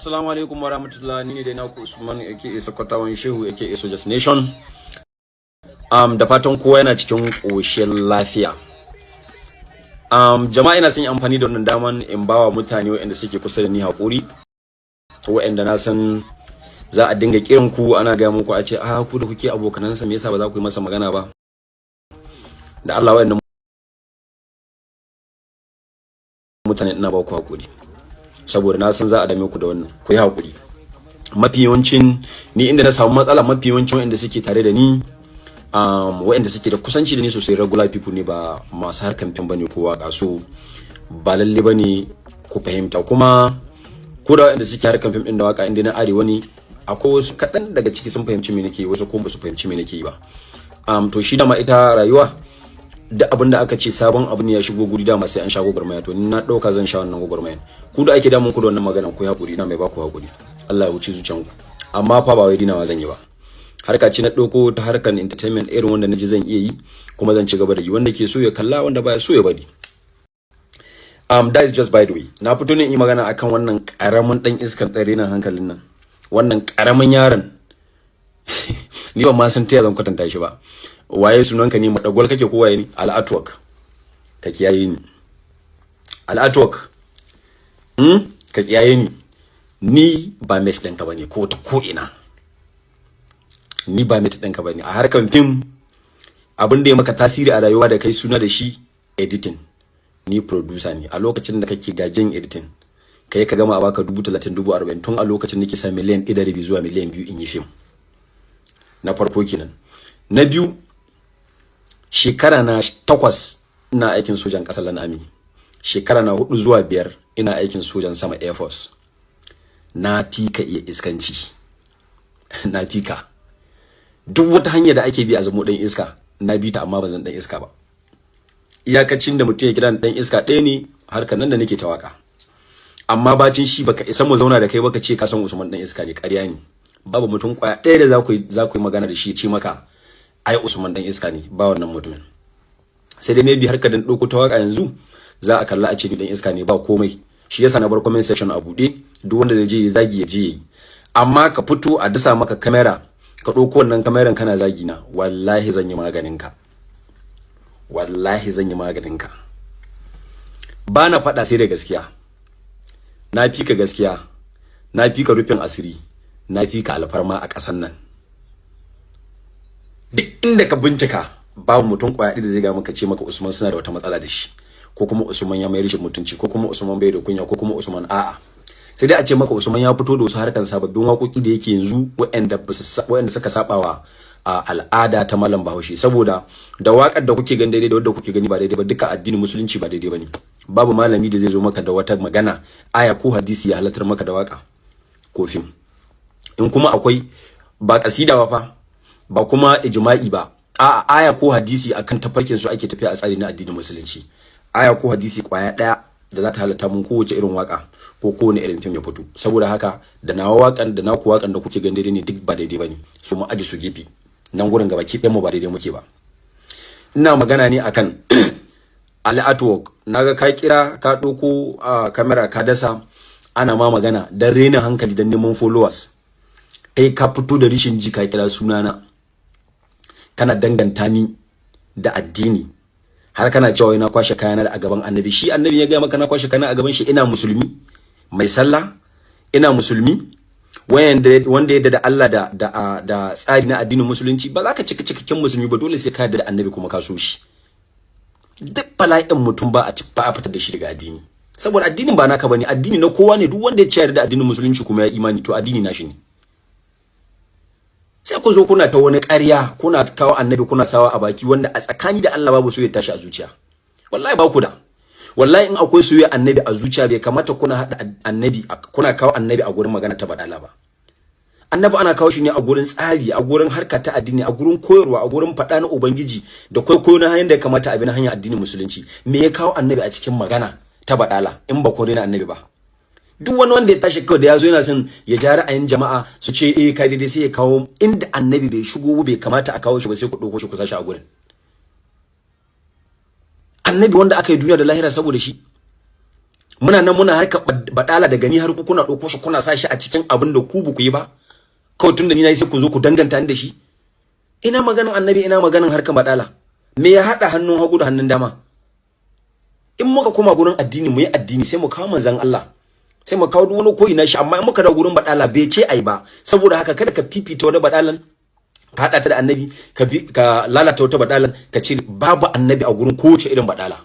Assalamu alaikum warahmatullahi, ni ne dai naku Usman aka Sokotawan Shehu aka Sojas Nation. Da fatan kowa yana cikin koshin lafiya. Jama'a ina son yi amfani da wannan daman in bawa mutane waɗanda suke kusa da ni hakuri, waɗanda na san za a dinga kiran ku ana ga muku a ce ku da kuke abokanansa me yasa ba za ku yi masa magana ba. Da Allah waɗannan mutane ina ba ku hakuri, saboda na san za a dame ku da wannan, ku yi hakuri. Mafi yawancin ni inda na samu matsala, mafi yawancin waɗanda suke tare da ni waɗanda suke da kusanci da ni sosai regular people ne, ba masu harkan fim bane ko waka, so ba lalle bane ku fahimta. Kuma ko da waɗanda suke harkan fim din da waka inda na arewa ne, akwai wasu kaɗan daga ciki sun fahimci me nake, wasu kuma ba su fahimci me nake ba. To shi dama ita rayuwa, da abin da aka ce sabon abu ne ya shigo guri dama sai an sha gwagwarmaya, to ni na dauka zan sha wannan gwagwarmayan. Ku da ake damun ku da wannan magana, ku hakuri, na mai ba ku hakuri, Allah ya wuce zuciyanku. Amma fa ba wai dinawa zan yi ba, harka ce na dauko ta harkan entertainment irin wanda naji zan iya yi, kuma zan ci gaba da yi. Wanda ke so ya kalla, wanda baya so ya bari. That is just by the way. Na fito ne in yi magana akan wannan karamin dan iskan tsare nan hankalin nan, wannan karamin yaron ni ban ma san ta zan kwatanta shi ba. Waye sunanka ne, madagwal kake ko waye ne? Al-Artwork, ka kiyaye ni. Al-Artwork, ka kiyaye ni. Ni ba match ɗinka bane ko ta ko ina. Ni ba match ɗinka bane a harkan film. Abin da ya maka tasiri a rayuwa da kai suna da shi editing. Ni producer ne. A lokacin da kake gajin editing, kai ka gama a baka 30,000 40,000, tun a lokacin nake sa miliyan 1.5 zuwa miliyan 2 in yi film. Na farko kenan. Na biyu, shekara na 8 ina aikin sojan ƙasar Lanami. Shekara na 4 zuwa 5 ina aikin sojan sama Air Force. Na fika iya iskanci. Na fika. Duk wata hanya da ake bi a zamo dan iska, na bi ta, amma ba zan dan iska ba. Iyakacin da mutum ya kira dan iska ɗaya ne harkar nan da nake ta waka. Amma bacin shi baka isa mu zauna da kai baka ce ka san Usman dan iska ne, ƙarya ne. Babu mutum kwaya ɗaya da za ku yi magana da shi ya ce maka ai Usman dan iska ne, ba wannan mutumin. Sai dai maybe harka dan dauko ta waka yanzu za a kalla a ce ni dan iska ne, ba komai. Shi yasa na bar comment section a bude, duk wanda zai je ya zagi ya je. Amma ka fito a dasa maka kamera, ka dauko wannan kameran kana zagi na, wallahi zan yi maganin ka. Wallahi zan yi maganin ka. Ba na faɗa sai da gaskiya. Na fi ka gaskiya, na fi ka rufin asiri, na fi ka alfarma a ƙasan nan. Duk inda ka bincika babu mutum kwaya da zai ga maka ce maka Usman suna da wata matsala da shi, ko kuma Usman ya mai rashin mutunci, ko kuma Usman bai da kunya, ko kuma Usman a'a. Sai dai a ce maka Usman ya fito da wasu harkan sababbin waƙoƙi da yake yanzu waɗanda suka sabawa al'ada ta malam Bahaushe, saboda da waƙar da kuke gani daidai da wadda kuke gani ba daidai ba, duka addinin musulunci ba daidai bane. Babu malami da zai zo maka da wata magana, aya ko hadisi ya halartar maka da waka ko fim. In kuma akwai, ba kasida ba fa, ba kuma ijma'i ba, a aya ko hadisi akan tafarkin su ake tafiya a tsari na addinin musulunci. Aya ko hadisi kwaya daya da za ta halatta mun kowace irin waka ko kowane irin fim ya fito. Saboda haka da nawa wakan da naku wakan da kuke gani daidai ne, duk ba daidai bane. Su mu aje su gefe, nan gurin gaba ki mu ba daidai muke ba. Ina magana ne akan Al-Artwork. Naga ka kira ka doko kamera ka dasa ana ma magana dan renin hankali dan neman followers. Kai ka fito da rishin ji ka kira sunana, kana danganta ni da addini, har kana cewa na kwashe kayana a gaban annabi. Shi annabi ya ga maka na kwashe kayana a gaban shi? Ina musulmi mai sallah, ina musulmi wanda ya da Allah da tsari na addinin musulunci. Ba za ka cika cikakken musulmi ba, dole sai ka yarda da annabi kuma ka so shi. Duk bala'in mutum ba a fitar da shi daga addini, saboda addinin ba naka bane, addini na kowa ne. Duk wanda ya yarda da addinin musulunci kuma ya imani, to addini nashi ne. Sai ku zo kuna ta wani ƙarya, kuna kawo annabi kuna sawa a baki, wanda a tsakani da Allah babu soyayya tashi a zuciya. Wallahi ba ku da. Wallahi in akwai soyayya annabi a zuciya, bai kamata kuna hada annabi, kuna kawo annabi a gurin magana ta badala ba. Annabi ana kawo shi ne a gurin tsari, a gurin harka ta addini, a gurin koyarwa, a gurin faɗa na ubangiji da kwaikwayo na hanyar da ya kamata a bi na hanyar addinin musulunci. Me ya kawo annabi a cikin magana ta badala in ba ku rena annabi ba? Duk wani wanda ya tashi kawai da yazo yana son ya ja ra'ayin jama'a su ce kai daidai, sai ya kawo inda annabi bai shigo, bai kamata a kawo shi ba, sai ku dauko shi ku sashi a gurin. Annabi wanda aka yi duniya da lahira saboda shi, muna nan muna harka badala da gani har ku kuna dauko shi kuna sa shi a cikin abin da ku ku yi ba kawai tunda ni nayi sai ku zo ku danganta ni da shi. Ina maganin annabi, ina maganin harkan badala. Me ya hada hannun hagu da hannun dama? In muka koma gurin addini mu yi addini sai mu kawo manzon Allah, sai mu kawo duk wani koyi na shi. Amma in muka da gurin badala bai ce ai ba, saboda haka kada ka fifita wani badalan ka hada ta da annabi, ka lalata wata badalan ka ce babu annabi a gurin kowace irin badala.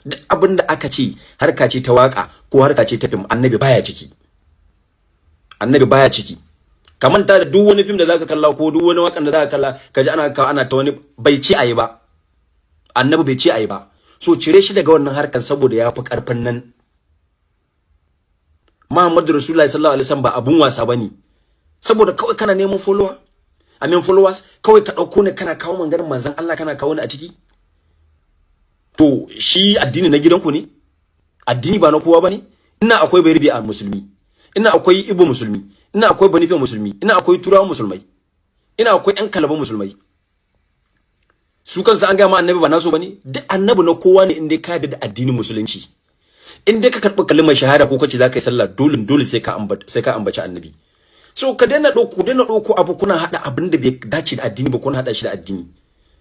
Duk abinda aka ce harka ce ta waka ko harka ce ta fim, annabi baya ciki. Annabi baya ciki. Ka manta da duk wani fim da zaka kalla ko duk wani wakan da zaka kalla kaji ana ta wani bai ce ayi ba. Annabi bai ce ayi ba. So cire shi daga wannan harkan saboda ya fi karfin nan. Muhammadu Rasulullahi sallallahu alaihi wasallam ba abun wasa bane. Saboda kawai kana neman followers, kawai ka dauko ne kana kawo mangarin manzon Allah kana kawo ni a ciki. To shi addini na gidanku ne? Addini ba na kowa bane? Ina akwai bayarbi a musulmi, ina akwai ibo musulmi, ina akwai banife musulmi, ina akwai turawa musulmai, ina akwai ƴan kalaban musulmai. Su kansu an ga ma annabi ba naso bane? Duk annabi na kowa ne inda ka yarda da addinin musulunci. In dai ka karɓi kalmar shahada ko kace zaka yi sallah, dole sai ka ambaci annabi. So ka daina dauko abu kuna hada abin da bai dace da addini ba, kuna hada shi da addini.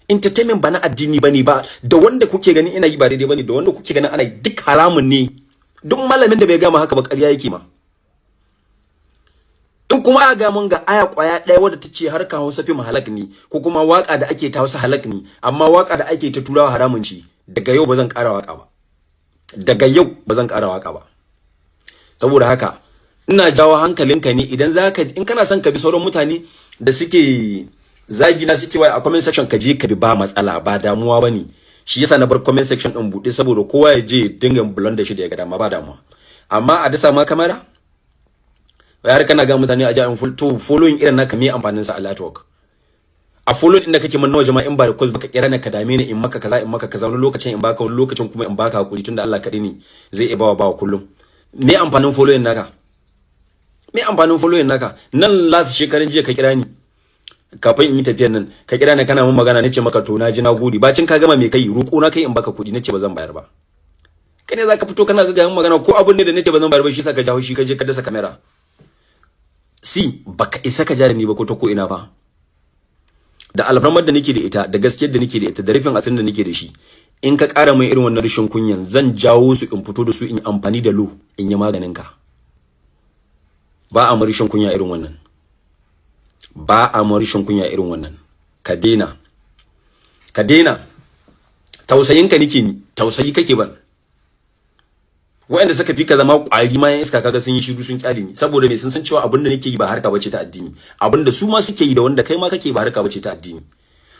Entertainment ba na addini bane ba, da wanda kuke gani ina yi ba daidai bane, da wanda kuke ganin ana duk haramun ne. Duk malamin da bai gama haka ba ƙarya yake ma. In kuma aka ga mun ga aya kwaya ɗaya wadda ta ce harka Hausa fi halak ne, ko kuma waka da ake ta Hausa halak ne, amma waka da ake ta Turawa haramun ce, daga yau ba zan ƙara waka ba. Daga yau ba zan ƙara waka ba. Saboda haka ina jawo hankalinka ne, idan in kana son ka bi sauran mutane da suke zagi na suke wai a comment section, ka je ka bi, ba matsala, ba damuwa bane. Shi yasa na bar comment section din bude, saboda kowa ya je dinga bulon da shi da ya ga dama, ba damuwa. Amma a dasa ma kamera har kana ga mutane a jami'in following irin naka, me amfanin sa a network? A follow din da kake mun nawa jama'a, in ba da cause baka kira na ka dame ni in maka kaza wani lokacin in baka, wani lokacin kuma in baka hakuri, tunda Allah kadai ne zai iya bawa kullum. Me amfanin following naka? Me amfanin following naka? Nan last shekaran jiya ka kira ni kafin in yi tafiyar nan, ka kira ni kana mun magana, nace maka to naji nagode. Bacin ka gama me kai, roko na kai in baka kudi, nace ba zan bayar ba. Kai ne zaka fito kana ga magana ko abun ne da nace ba zan bayar ba, shi saka jawo shi ka je ka dasa kamera. Baka isa ka jari ni ba ko ta ko ina ba. Da alfarmar da nake da ita, da gaskiyar da nake da ita, da rufin asirin da nake da shi, in ka ƙara mai irin wannan rashin kunyan, zan jawo su in fito da su in amfani da lo in yi maganin ka. Ba a marishin kunya irin wannan. Ba a marishin kunya irin wannan. Ka daina. Ka daina. Tausayin ka nake ni, tausayi kake ban. Wa'anda suka fi ka zama ƙwari ma yan iska, kaga sun yi shiru sun kyale ni, saboda me sun san cewa abin da nake yi ba harka bace ta addini. Abin da su ma suke yi da wanda kai ma kake ba harka bace ta addini.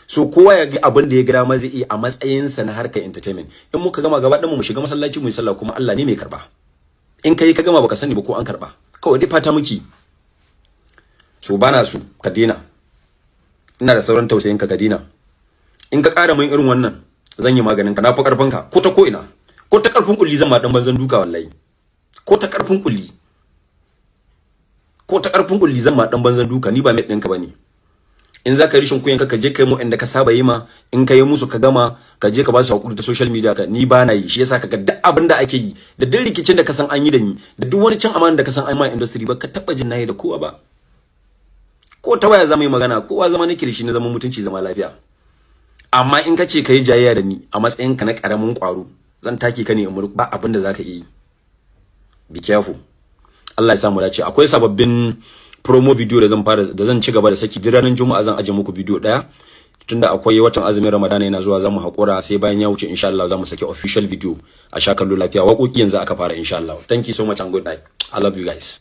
So kowa ya ga abin da ya gira ma zai yi a matsayin sa na harkar entertainment. In muka gama gaba ɗan mu shiga masallaci mu yi sallah, kuma Allah ne mai karba. In kai ka gama baka sani ba ko an karba, kawai dai fata miki. So bana su, ka daina. Ina da sauran tausayin ka daina. In ka ƙara min irin wannan, zan yi maganin ka, na fi karfin ka ko ta ko ina. Ko ta karfin kulli zan ma dan banzan duka wallahi. Ko ta karfin kulli. Ko ta karfin kulli zan ma dan banzan duka, ni ba mai ɗinka bane. In zaka rishin kuyan ka je kai mu inda ka saba yi ma, in ka yi musu ka gama, ka je ka ba su hakuri ta social media ka, ni ba na yi. Shi yasa kaga duk abin da ake yi, da duk rikicin da ka san an yi da ni, da duk wani cin amana da ka san an ma industry, ba ka taba jin nayi da kowa ba. Ko ta waya zama yi magana, kowa zama nake da shi na zama mutunci, zama lafiya. Amma in ka ce ka yi jayayya da ni a matsayin ka na karamin kwaro, zan take ka ne in ba abin da zaka yi. Be careful. Allah ya samu dace. Akwai sababbin promo video da zan ci gaba da saki duk ranar Juma'a. Zan aje muku video daya, tunda akwai watan azumin Ramadana yana zuwa, zamu hakura sai bayan ya wuce insha Allah zamu saki official video a sha kallo lafiya. Waƙoƙi yanzu aka fara insha Allah. Thank you so much and good night. I love you guys.